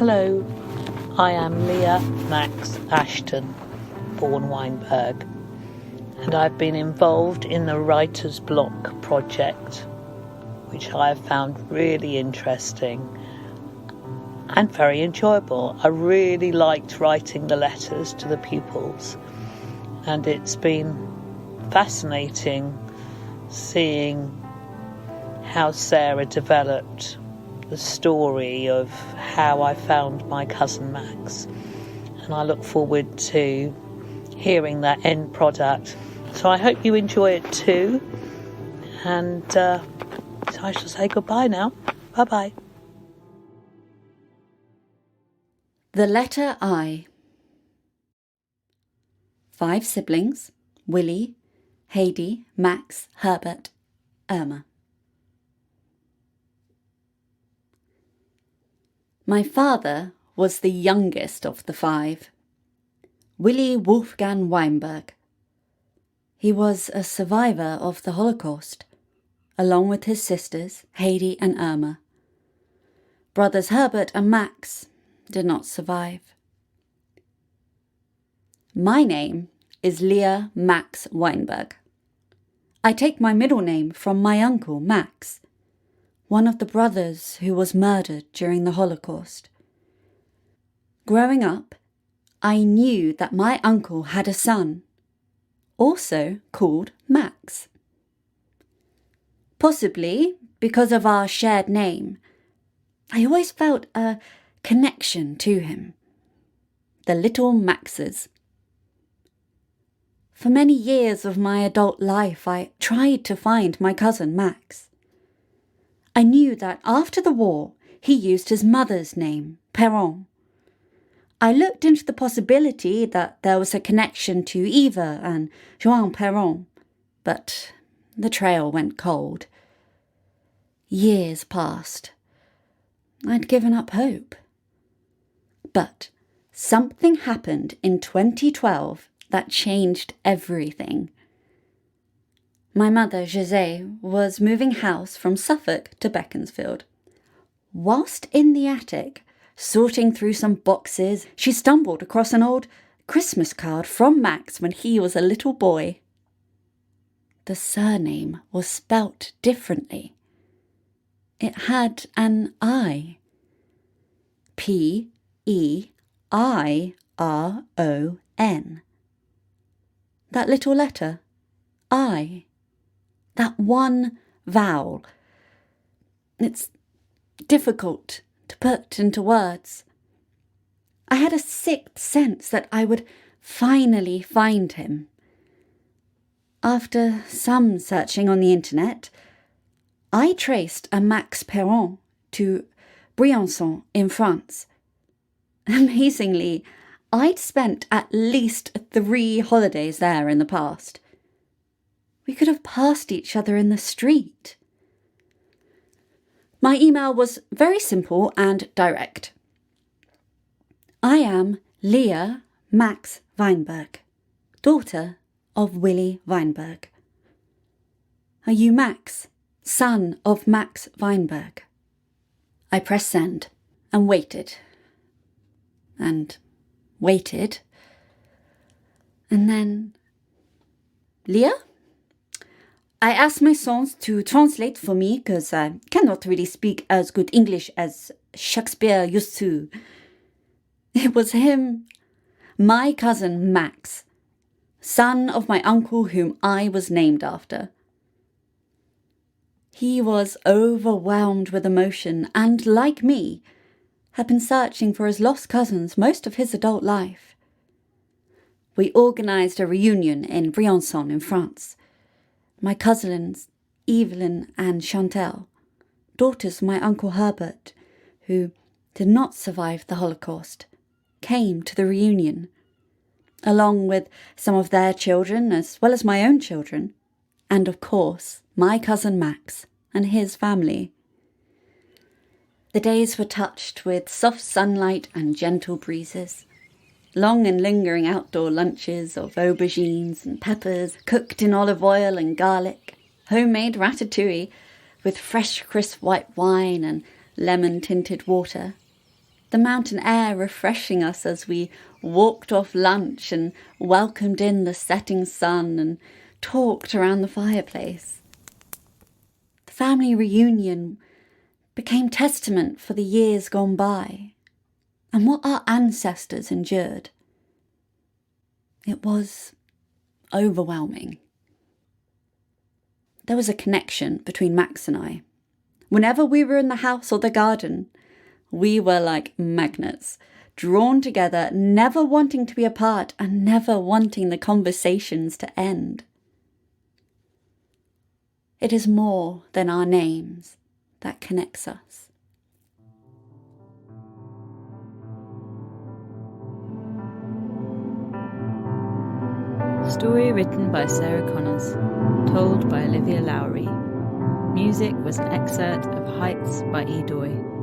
Hello, I am Leah Max Ashton, born Weinberg, and I've been involved in the Writer's Block project, which I have found really interesting and very enjoyable. I really liked writing the letters to the pupils, and it's been fascinating seeing how Sarah developed the story of how I found my cousin Max, and I look forward to hearing that end product. So I hope you enjoy it too, and so I shall say goodbye now. Bye bye. The letter I. 5 siblings: Willie, Heidi, Max, Herbert, Irma. My father was the youngest of the 5, Willie Wolfgang Weinberg. He was a survivor of the Holocaust, along with his sisters, Heidi and Irma. Brothers Herbert and Max did not survive. My name is Leah Max Weinberg. I take my middle name from my uncle, Max, one of the brothers who was murdered during the Holocaust. Growing up, I knew that my uncle had a son, also called Max. Possibly because of our shared name, I always felt a connection to him. The little Maxes. For many years of my adult life, I tried to find my cousin Max. I knew that after the war, he used his mother's name, Perron. I looked into the possibility that there was a connection to Eva and Joan Perron, but the trail went cold. Years passed. I'd given up hope. But something happened in 2012 that changed everything. My mother, José, was moving house from Suffolk to Beaconsfield. Whilst in the attic, sorting through some boxes, she stumbled across an old Christmas card from Max when he was a little boy. The surname was spelt differently. It had an I. P-E-I-R-O-N. That little letter, I. That one vowel. It's difficult to put into words. I had a sixth sense that I would finally find him. After some searching on the internet, I traced a Max Perron to Briançon in France. Amazingly, I'd spent at least 3 holidays there in the past. We could have passed each other in the street. My email was very simple and direct. I am Leah Max Weinberg, daughter of Willie Weinberg. Are you Max, son of Max Weinberg? I pressed send and waited. And waited. And then, Leah? I asked my sons to translate for me because I cannot really speak as good English as Shakespeare used to. It was him, my cousin Max, son of my uncle whom I was named after. He was overwhelmed with emotion and, like me, had been searching for his lost cousins most of his adult life. We organised a reunion in Briançon in France. My cousins, Evelyn and Chantal, daughters of my uncle Herbert, who did not survive the Holocaust, came to the reunion, along with some of their children as well as my own children, and of course my cousin Max and his family. The days were touched with soft sunlight and gentle breezes. Long and lingering outdoor lunches of aubergines and peppers cooked in olive oil and garlic, homemade ratatouille with fresh crisp white wine and lemon-tinted water, the mountain air refreshing us as we walked off lunch and welcomed in the setting sun and talked around the fireplace. The family reunion became testament for the years gone by and what our ancestors endured. It was overwhelming. There was a connection between Max and I. Whenever we were in the house or the garden, we were like magnets, drawn together, never wanting to be apart and never wanting the conversations to end. It is more than our names that connects us. Story written by Sarah Connors, told by Olivia Lowry. Music was an excerpt of Heights by Edoy.